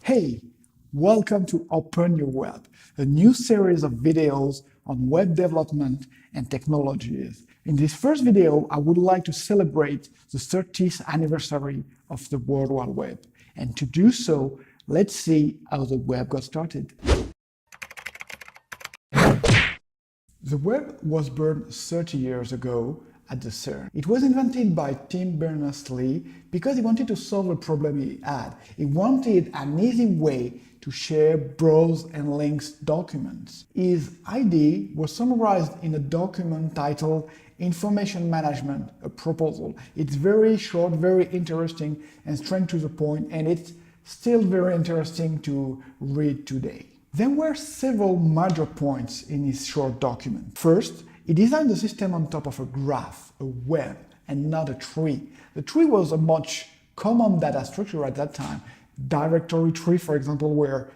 Hey, welcome to Open Your Web, a new series of videos on web development and technologies. In this first video, I would like to celebrate the 30th anniversary of the World Wide Web. And to do so, let's see how the web got started. The web was born 30 years ago at the CERN. It was invented by Tim Berners-Lee because he wanted to solve a problem he had. He wanted an easy way to share, browse, and link documents. His idea was summarized in a document titled Information Management, a Proposal. It's very short, very interesting, and straight to the point, and it's still very interesting to read today. There were several major points in his short document. First, he designed the system on top of a graph, a web, and not a tree. The tree was a much common data structure at that time. Directory tree, for example, were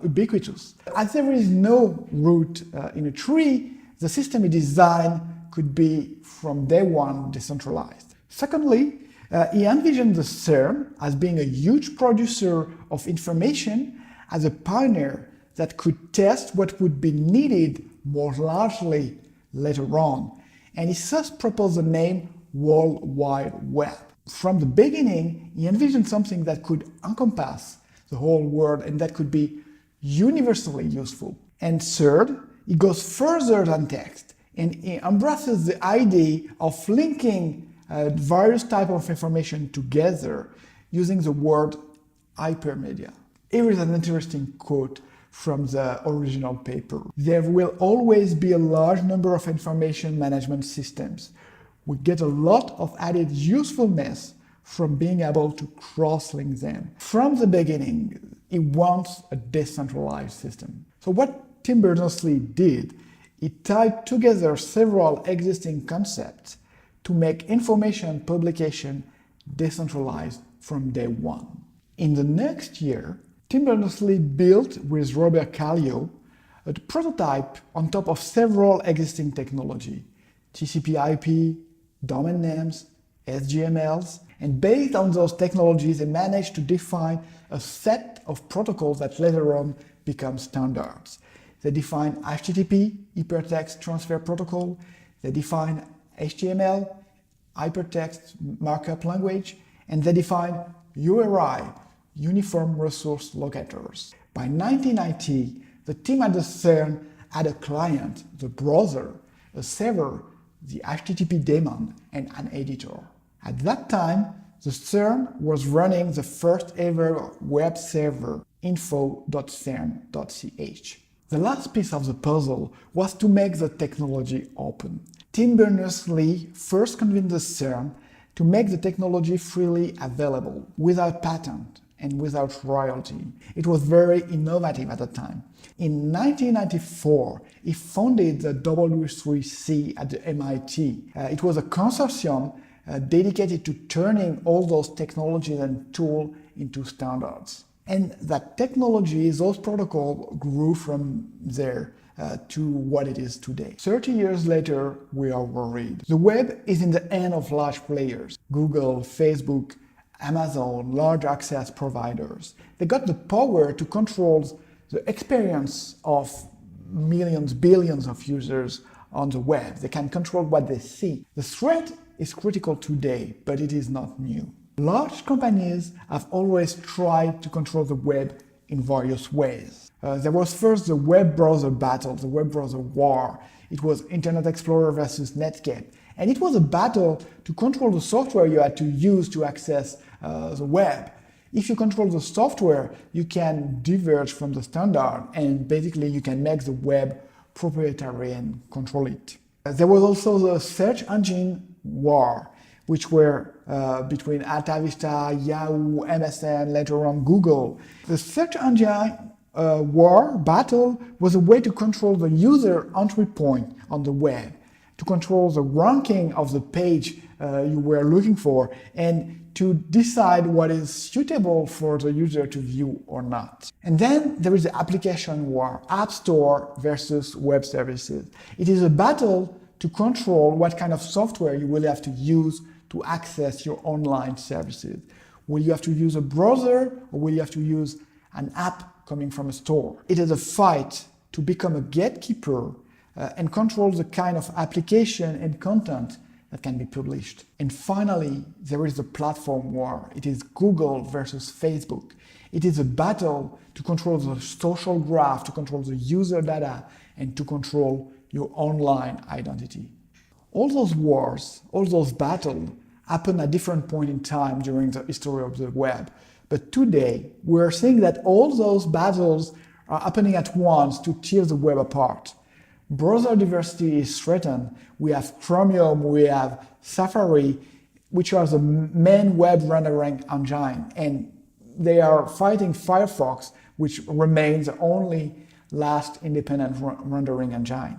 ubiquitous. As there is no root in a tree, the system he designed could be from day one decentralized. Secondly, he envisioned the CERN as being a huge producer of information, as a pioneer that could test what would be needed more largely later on. And he thus proposed the name World Wide Web. From the beginning, he envisioned something that could encompass the whole world and that could be universally useful. And third, he goes further than text and he embraces the idea of linking various types of information together using the word hypermedia. Here is an interesting quote from the original paper. There will always be a large number of information management systems. We get a lot of added usefulness from being able to cross-link them. From the beginning, he wants a decentralized system. So what Tim Berners-Lee did, he tied together several existing concepts to make information publication decentralized from day one. In the next year, Tim Berners-Lee built with Robert Kallio a prototype on top of several existing technology, TCP/IP, domain names, SGMLs, and based on those technologies, they managed to define a set of protocols that later on become standards. They define HTTP, Hypertext Transfer Protocol, they define HTML, Hypertext Markup Language, and they define URI, Uniform Resource Locators. By 1990, the team at the CERN had a client, the browser, a server, the HTTP daemon, and an editor. At that time, the CERN was running the first ever web server, info.cern.ch. The last piece of the puzzle was to make the technology open. Tim Berners-Lee first convinced the CERN to make the technology freely available, without patent and without royalty. It was very innovative at the time. In 1994, he founded the W3C at the MIT. It was a consortium dedicated to turning all those technologies and tools into standards. And that technology, those protocols, grew from there to what it is today. 30 years later, we are worried. The web is in the hands of large players, Google, Facebook, Amazon, large access providers. They got the power to control the experience of millions, billions of users on the web. They can control what they see. The threat is critical today, but it is not new. Large companies have always tried to control the web in various ways. There was first the web browser battle, the web browser war. It was Internet Explorer versus Netscape. And it was a battle to control the software you had to use to access the web. If you control the software, you can diverge from the standard and basically you can make the web proprietary and control it. There was also the search engine war, which were between Alta Vista, Yahoo, MSN, later on Google. The search engine war battle was a way to control the user entry point on the web, to control the ranking of the page you were looking for, and to decide what is suitable for the user to view or not. And then there is the application war, App Store versus web services. It is a battle to control what kind of software you will have to use to access your online services. Will you have to use a browser or will you have to use an app coming from a store. It is a fight to become a gatekeeper and control the kind of application and content that can be published. And finally, there is the platform war. It is Google versus Facebook. It is a battle to control the social graph, to control the user data, and to control your online identity. All those wars, all those battles happen at different points in time during the history of the web. But today, we're seeing that all those battles are happening at once to tear the web apart. Browser diversity is threatened. We have Chromium, we have Safari, which are the main web rendering engine, and they are fighting Firefox, which remains the only last independent rendering engine.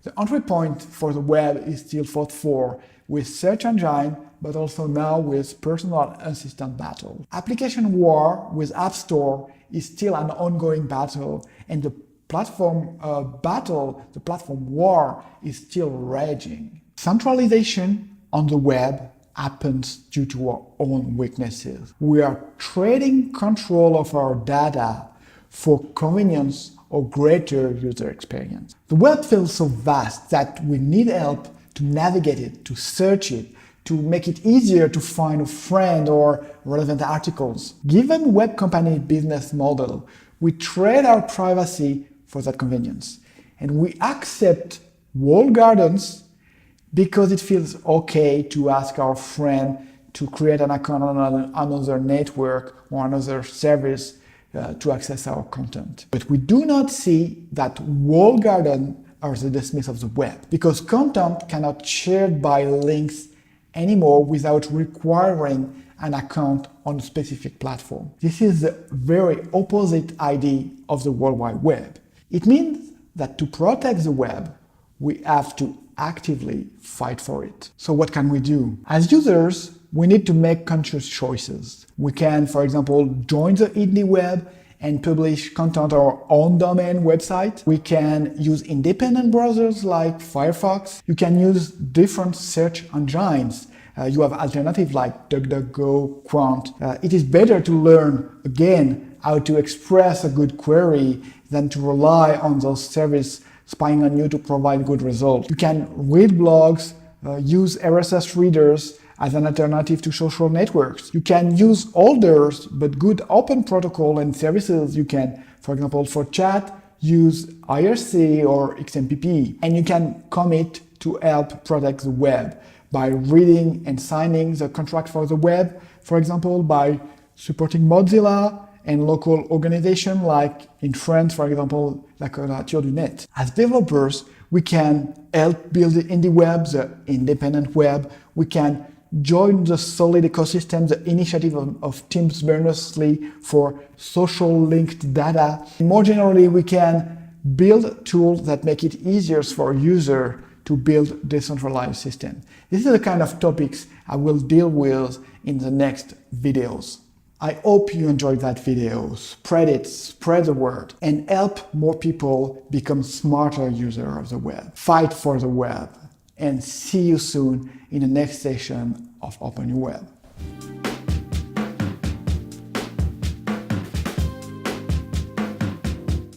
The entry point for the web is still fought for with search engine, but also now with personal assistant battle. Application war with App Store is still an ongoing battle, and the platform battle, the platform war is still raging. Centralization on the web happens due to our own weaknesses. We are trading control of our data for convenience or greater user experience. The web feels so vast that we need help to navigate it, to search it, to make it easier to find a friend or relevant articles. Given web company business model, we trade our privacy for that convenience. And we accept walled gardens because it feels okay to ask our friend to create an account on another network or another service to access our content. But we do not see that walled garden as the dismiss of the web, because content cannot shared by links anymore without requiring an account on a specific platform. This is the very opposite idea of the World Wide Web. It means that to protect the web, we have to actively fight for it. So what can we do? As users, we need to make conscious choices. We can, for example, join the IndieWeb and publish content on our own domain website. We can use independent browsers like Firefox. You can use different search engines. You have alternatives like DuckDuckGo, Quant. It is better to learn, again, how to express a good query than to rely on those services spying on you to provide good results. You can read blogs, use RSS readers as an alternative to social networks. You can use older but good open protocol and services. You can, for example, for chat, use IRC or XMPP. And you can commit to help protect the web by reading and signing the contract for the web, for example, by supporting Mozilla and local organizations like in France, for example, La Quadrature du Net. As developers, we can help build the IndieWeb, the independent web. We can join the solid ecosystem, the initiative of Tim Berners-Lee for social linked data. And more generally, we can build tools that make it easier for users to build decentralized systems. This is the kind of topics I will deal with in the next videos. I hope you enjoyed that video. Spread it, spread the word, and help more people become smarter users of the web. Fight for the web, and see you soon in the next session of Open Your Web.